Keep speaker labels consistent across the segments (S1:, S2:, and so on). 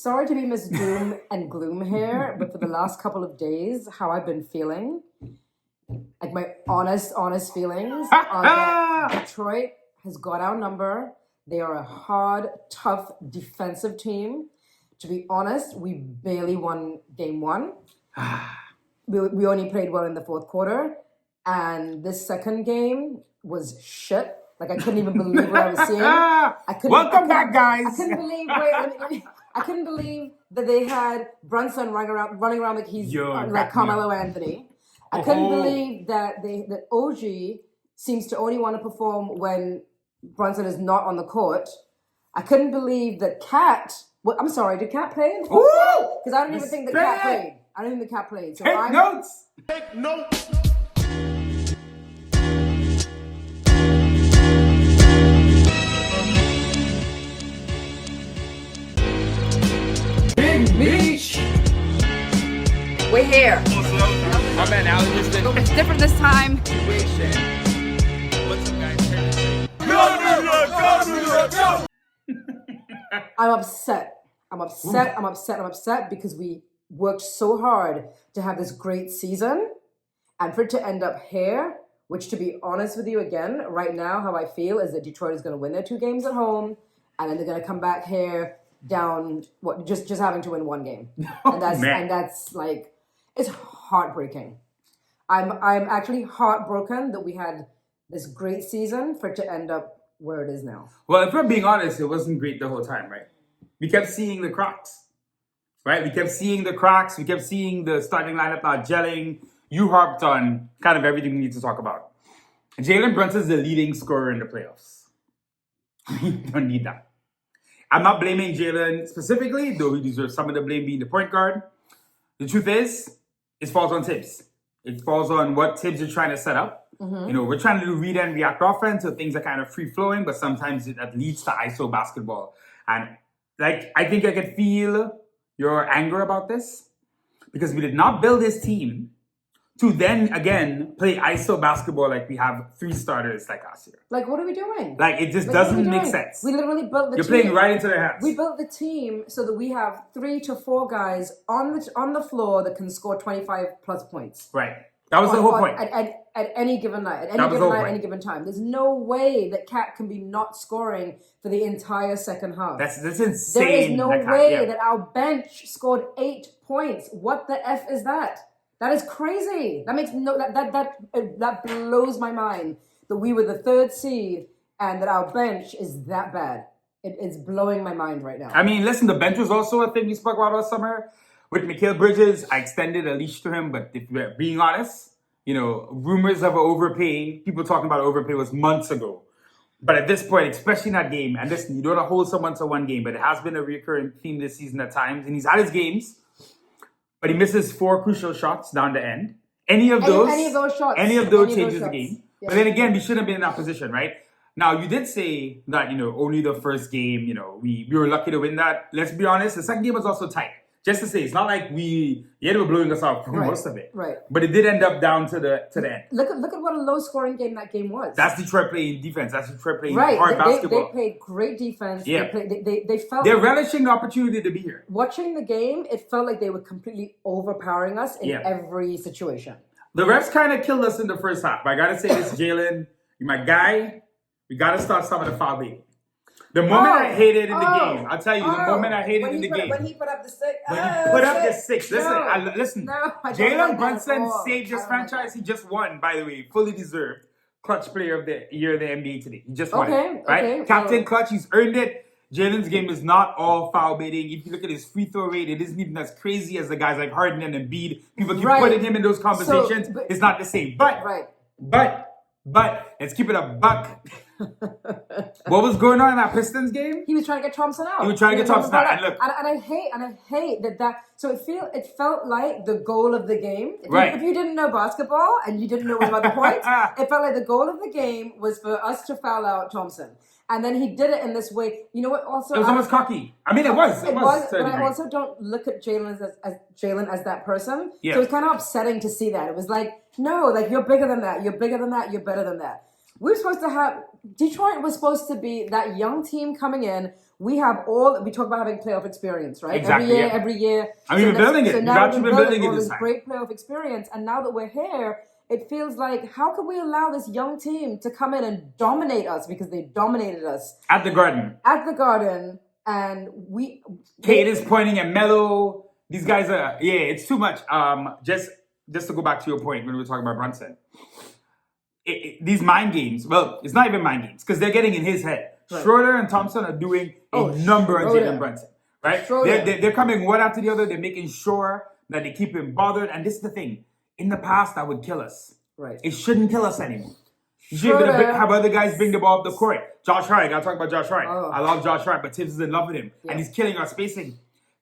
S1: Sorry to be Miss Doom and Gloom here, but for the last couple of days, how I've been feeling, like my honest feelings, are that Detroit has got our number. They are a hard, tough, defensive team. To be honest, we barely won game one. We only played well in the fourth quarter. And this second game was shit. Like, I couldn't even believe what I was seeing.
S2: Welcome back, guys.
S1: I couldn't believe that they had Brunson running around like he's like Carmelo Anthony. I couldn't believe that OG seems to only want to perform when Brunson is not on the court. I couldn't believe that Cat. I'm sorry, did Cat play? Because I don't even think that Cat played. I don't think the Cat played. So
S2: Take notes.
S3: Take notes.
S4: We're here.
S2: My man, Alan just did.
S4: It's different this time.
S2: What's up, guys?
S3: Go.
S1: I'm upset because we worked so hard to have this great season and for it to end up here, which, to be honest with you, again, right now, how I feel is that Detroit is going to win their 2 games at home and then they're going to come back here down, just having to win 1 game. And that's like, it's heartbreaking. I'm actually heartbroken that we had this great season for it to end up where it is now.
S2: Well, if we're being honest, it wasn't great the whole time, right? We kept seeing the cracks, right? We kept seeing the cracks. We kept seeing the starting lineup not gelling. You harped on kind of everything we need to talk about. Jalen Brunson's the leading scorer in the playoffs. You don't need that. I'm not blaming Jalen specifically, though he deserves some of the blame being the point guard. The truth is, it falls on Tibbs. It falls on what Tibbs is trying to set up. Mm-hmm. You know, we're trying to do read and react offense, so things are kind of free-flowing, but sometimes that leads to ISO basketball. And like, I think I could feel your anger about this because we did not build this team to then again play ISO basketball like we have 3 starters like us here.
S1: Like, what are we doing?
S2: Like, it just doesn't make sense.
S1: We literally built the
S2: You're
S1: team.
S2: playing right into their hands.
S1: We built the team so that we have 3 to 4 guys on the floor that can score 25 plus points.
S2: Right. That was the whole point.
S1: At any given night, any given time. There's no way that Cat can be not scoring for the entire second half.
S2: That's insane.
S1: There is no way that our bench scored 8 points. What the F is that? That is crazy. That makes that blows my mind that we were the 3rd seed and that our bench is that bad. It's blowing my mind right now.
S2: I mean, listen, the bench was also a thing we spoke about all summer. With Mikal Bridges, I extended a leash to him, but if we're being honest, you know, rumors of an overpay, people talking about overpay was months ago. But at this point, especially in that game, and listen, you don't want to hold someone to 1 game, but it has been a recurring theme this season at times, and he's had his games, but he misses 4 crucial shots down the end. Any of those changes the game. Yeah. But then again, we shouldn't have been in that position, right? Now, you did say that, you know, only the first game, you know, we were lucky to win that. Let's be honest, the second game was also tight. Just to say, it's not like they were blowing us out for most of it.
S1: Right.
S2: But it did end up down to the end.
S1: Look at what a low-scoring game that game was.
S2: That's Detroit playing defense. That's Detroit playing hard basketball.
S1: They played great defense.
S2: Yeah.
S1: They're
S2: relishing the opportunity to be here.
S1: Watching the game, it felt like they were completely overpowering us in every situation.
S2: The refs kind of killed us in the first half. But I got to say this, Jalen, you're my guy. We got to start some of the foul baiting. The moment I hated in the game, I'll tell you, the moment I hated in the game.
S1: When he put up the 6.
S2: Listen, Jalen Brunson saved this franchise. He just won, by the way, fully deserved clutch player of the year of the NBA today. He just won it, right?
S1: Okay.
S2: Captain Clutch, he's earned it. Jalen's game is not all foul baiting. If you look at his free throw rate, it isn't even as crazy as the guys like Harden and Embiid. People keep putting him in those conversations. It's not the same. But let's keep it a buck. What was going on in that Pistons game?
S1: He was trying to get Thompson out.
S2: And look,
S1: and I hate that. So it felt like the goal of the game. If you didn't know basketball and you didn't know about the point, it felt like the goal of the game was for us to foul out Thompson. And then he did it in this way. You know what? Also,
S2: it was almost cocky. I mean, it was.
S1: But I also don't look at Jalen as that person. Yeah. So it's kind of upsetting to see that. It was like, no, like you're bigger than that. You're bigger than that. You're better than that. Detroit was supposed to be that young team coming in we talk about having playoff experience, right?
S2: Exactly,
S1: Every year.
S2: I mean, we're building it.
S1: So
S2: We've
S1: now
S2: actually been building it
S1: all
S2: this
S1: this
S2: time.
S1: great playoff experience, and now that we're here, it feels like, how can we allow this young team to come in and dominate us, because they dominated us
S2: At the Garden.
S1: and
S2: Kate is pointing at Melo. These guys are, it's too much. Just to go back to your point when we were talking about Brunson. These mind games, well, it's not even mind games, because they're getting in his head.
S1: Right.
S2: Schroeder and Thompson are doing a number on
S1: Schroeder.
S2: Jalen Brunson, right?
S1: Schroeder.
S2: They're coming one after the other. They're making sure that they keep him bothered. And this is the thing. In the past, that would kill us.
S1: Right.
S2: It shouldn't kill us anymore. You should have other guys bring the ball up the court. Josh Hart, I gotta talk about Josh Hart.
S1: Oh.
S2: I love Josh Hart, but Tibbs is in love with him.
S1: Yeah.
S2: And he's killing our spacing.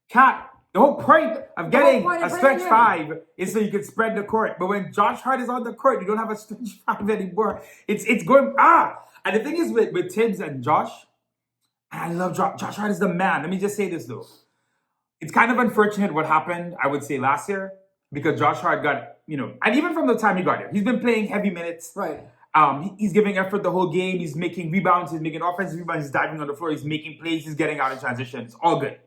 S2: Cat, the whole point of getting a stretch five is so you can spread the court. But when Josh Hart is on the court, you don't have a stretch five anymore. It's going, And the thing is with Tibbs and Josh, and I love Josh. Josh Hart is the man. Let me just say this though. It's kind of unfortunate what happened, I would say, last year, because Josh Hart got, and even from the time he got here, he's been playing heavy minutes.
S1: Right.
S2: He's giving effort the whole game. He's making rebounds. He's making offensive rebounds. He's diving on the floor. He's making plays. He's getting out in transition. It's all good.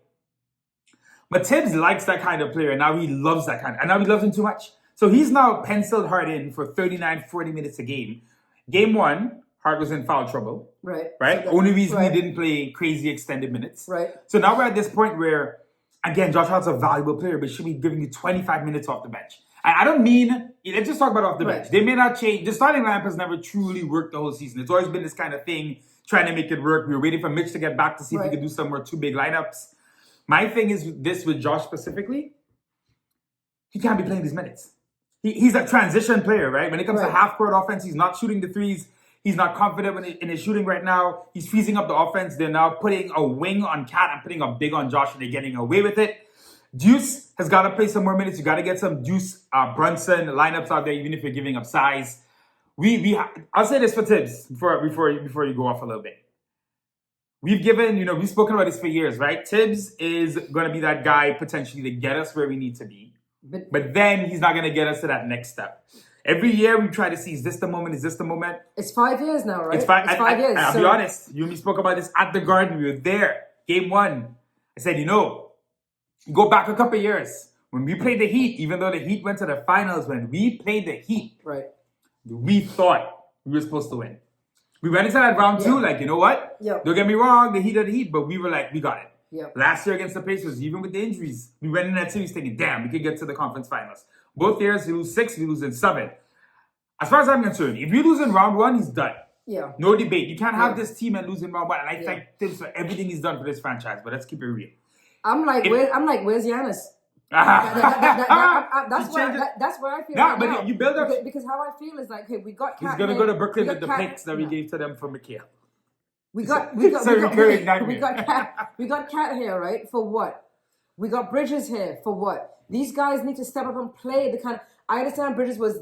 S2: But Tibbs likes that kind of player. And now he loves that kind. And now he loves him too much. So he's now penciled Hart in for 39, 40 minutes a game. Game one, Hart was in foul trouble.
S1: Right.
S2: Right?
S1: So
S2: Only reason he didn't play crazy extended minutes.
S1: Right.
S2: So now we're at this point where, again, Josh Hart's a valuable player, but should be giving you 25 minutes off the bench. I don't mean, let's just talk about off the bench. They may not change. The starting lineup has never truly worked the whole season. It's always been this kind of thing, trying to make it work. We were waiting for Mitch to get back to see if he could do some more two big lineups. My thing is this with Josh specifically, he can't be playing these minutes. He's a transition player, right? When it comes to half-court offense, he's not shooting the threes. He's not confident in his shooting right now. He's freezing up the offense. They're now putting a wing on Cat and putting a big on Josh, and they're getting away with it. Deuce has got to play some more minutes. You got to get some Deuce Brunson lineups out there, even if you're giving up size. I'll say this for Tibbs before you go off a little bit. We've spoken about this for years, right? Tibbs is going to be that guy potentially to get us where we need to be. But then he's not going to get us to that next step. Every year we try to see, is this the moment? Is this the moment?
S1: It's 5 years now, right?
S2: It's 5
S1: years.
S2: I'll be honest. You and me spoke about this at the Garden. We were there. Game one. I said, go back a couple years. When we played the Heat, even though the Heat went to the finals, when we played the Heat, we thought we were supposed to win. We went into that round two, like, you know what?
S1: Yep.
S2: Don't get me wrong, the Heat are the Heat, but we were like, we got it.
S1: Yep.
S2: Last year against the Pacers, even with the injuries, we went in that series thinking, damn, we could get to the conference finals. Both years, we lose 6, we lose in 7. As far as I'm concerned, if you lose in round 1, he's done.
S1: Yeah.
S2: No debate. You can't have this team and lose in round 1. And I thank Tibbs for everything he's done for this franchise, but let's keep it real.
S1: I'm like, where's Giannis? That's where I feel.
S2: Nah, but now. You build up
S1: because how I feel is like, okay, we got Cat.
S2: He's gonna go to Brooklyn with the picks that we gave to them for McHale.
S1: We got Cat here, right? For what? We got Bridges here for what? These guys need to step up and play the kind of. I understand Bridges was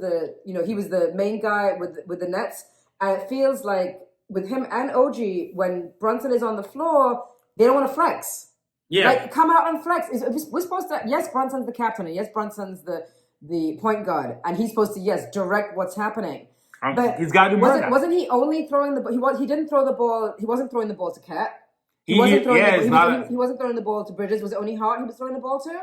S1: he was the main guy with the Nets, and it feels like with him and OG, when Brunson is on the floor, they don't want to flex.
S2: Yeah.
S1: Like, come out and flex. We're supposed to, yes, Brunson's the captain, and yes, Brunson's the point guard, and he's supposed to, yes, direct what's happening. But
S2: he's got to do more than that.
S1: Wasn't he only throwing the ball? He didn't throw the ball. He wasn't throwing the ball to Cat. He wasn't throwing the ball to Bridges. Was it only Hart he was throwing the ball to?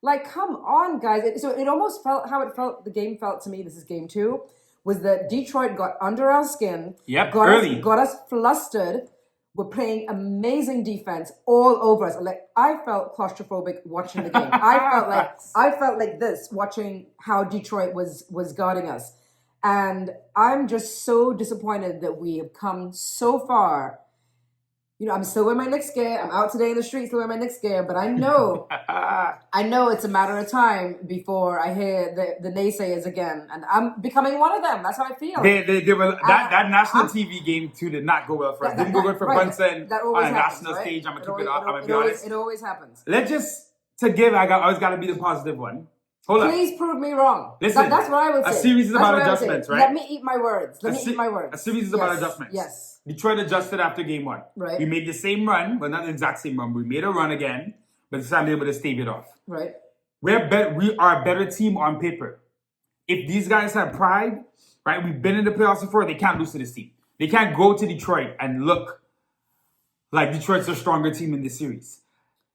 S1: Like, come on, guys. So it almost felt how it felt, the game felt to me, this is game 2, was that Detroit got under our skin.
S2: Yep,
S1: got us flustered. We're playing amazing defense all over us. Like, I felt claustrophobic watching the game. I felt like this watching how Detroit was guarding us. And I'm just so disappointed that we have come so far. I'm still wearing my Knicks gear. I'm out today in the streets still wearing my Knicks gear. But I know it's a matter of time before I hear the naysayers again. And I'm becoming one of them. That's how I feel.
S2: They were, that national TV game, too, did not go well for us. Didn't go good for Brunson on a national stage. I'm going to keep it up. I'm going to be honest.
S1: It always happens.
S2: Let's just, I always got to be the positive one. Hold on.
S1: Please prove me wrong.
S2: Listen,
S1: that's what I would say.
S2: A series is about adjustments, right?
S1: Let me eat my words. A
S2: series is about adjustments.
S1: Yes.
S2: Detroit adjusted after game 1.
S1: Right.
S2: We made the same run, well, not the exact same run. We made a run again, but this time we were able to stave it off.
S1: Right.
S2: We are a better team on paper. If these guys have pride, right? We've been in the playoffs before. They can't lose to this team. They can't go to Detroit and look like Detroit's a stronger team in this series.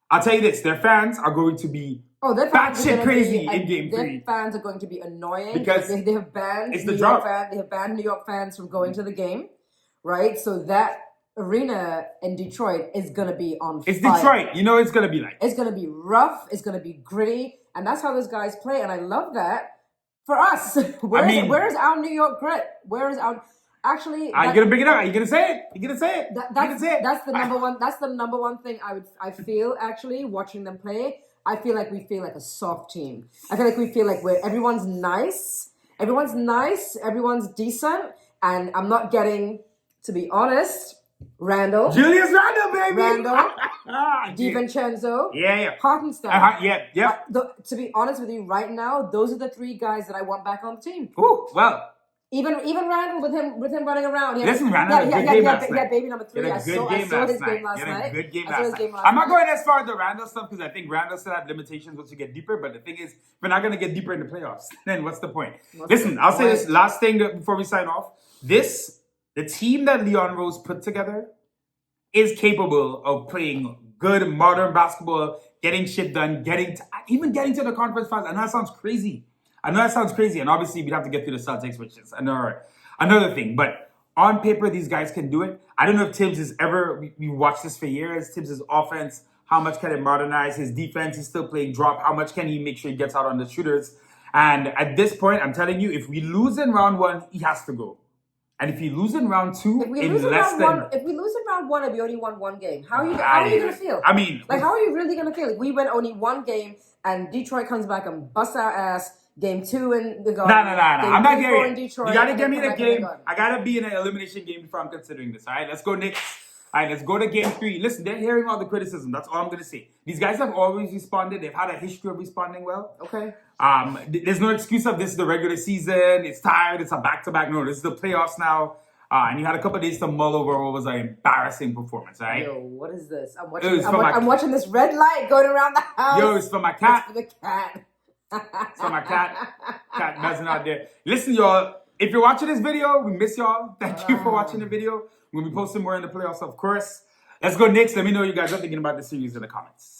S2: I'll tell you this: their fans are going to be
S1: their fans are
S2: batshit
S1: gonna
S2: crazy
S1: be,
S2: in Game 3
S1: Their fans are going to be annoying
S2: because
S1: they have banned
S2: it's the
S1: New
S2: drought.
S1: York they have banned New York fans from going to the game, right? So that arena in Detroit is gonna be on
S2: It's
S1: fire.
S2: Detroit. You know it's gonna be like.
S1: It's gonna be rough. It's gonna be gritty, and that's how those guys play. And I love that for us. Where is our New York grit? Where is our actually?
S2: Are you gonna bring it up? Are you gonna say it? You gonna say it?
S1: That's the number one. That's the number one thing I feel actually watching them play. I feel like we feel like a soft team. I feel like we feel like everyone's nice. Everyone's decent, and I'm not getting, to be honest, Randall,
S2: Julius Randle, baby.
S1: DiVincenzo,
S2: Yeah.
S1: Hartenstein.
S2: Yeah.
S1: To be honest with you, right now, those are the three guys that I want back on the team.
S2: Ooh, well.
S1: Even Randall with him running around.
S2: Listen, Randall had a good game last night.
S1: Yeah, baby number 3. I saw his game last night.
S2: I'm not going as far as the Randall stuff because I think Randall still had limitations once you get deeper. But the thing is, if we're not going to get deeper in the playoffs, then what's the point? I'll say this last thing before we sign off. The team that Leon Rose put together is capable of playing good modern basketball, getting shit done, even getting to the conference finals. I know that sounds crazy. And obviously we'd have to get through the Celtics, which is another thing. But on paper, these guys can do it. I don't know if Tibbs is we watched this for years. Tibbs' offense, how much can it modernize? His defense, he's still playing drop. How much can he make sure he gets out on the shooters? And at this point, I'm telling you, if we lose in round 1, he has to go. And if you lose in round 2,
S1: if we lose in round one, and we only won one game, how are you going to feel?
S2: I mean,
S1: how are you really going to feel? Like, we win only one game, and Detroit comes back and busts our ass. Game 2 in the Garden.
S2: No. I'm not there yet.
S1: Detroit,
S2: you gotta get me the game. I gotta be in an elimination game before I'm considering this. All right, let's go Knicks. All right, let's go to Game 3. Listen, they're hearing all the criticism. That's all I'm gonna say. These guys have always responded. They've had a history of responding well.
S1: Okay.
S2: There's no excuse of this is the regular season. It's tired. It's a back-to-back. No, this is the playoffs now. And you had a couple of days to mull over what was an embarrassing performance, right?
S1: Yo, what is this? I'm watching this red light going around the house.
S2: Yo, it's for my cat.
S1: It's for the cat.
S2: So my cat buzzing out there. Listen, y'all, if you're watching this video, we miss y'all. Thank you for watching the video. We'll be posting more in the playoffs, of course. Let's go Knicks. Let me know what you guys are thinking about the series in the comments.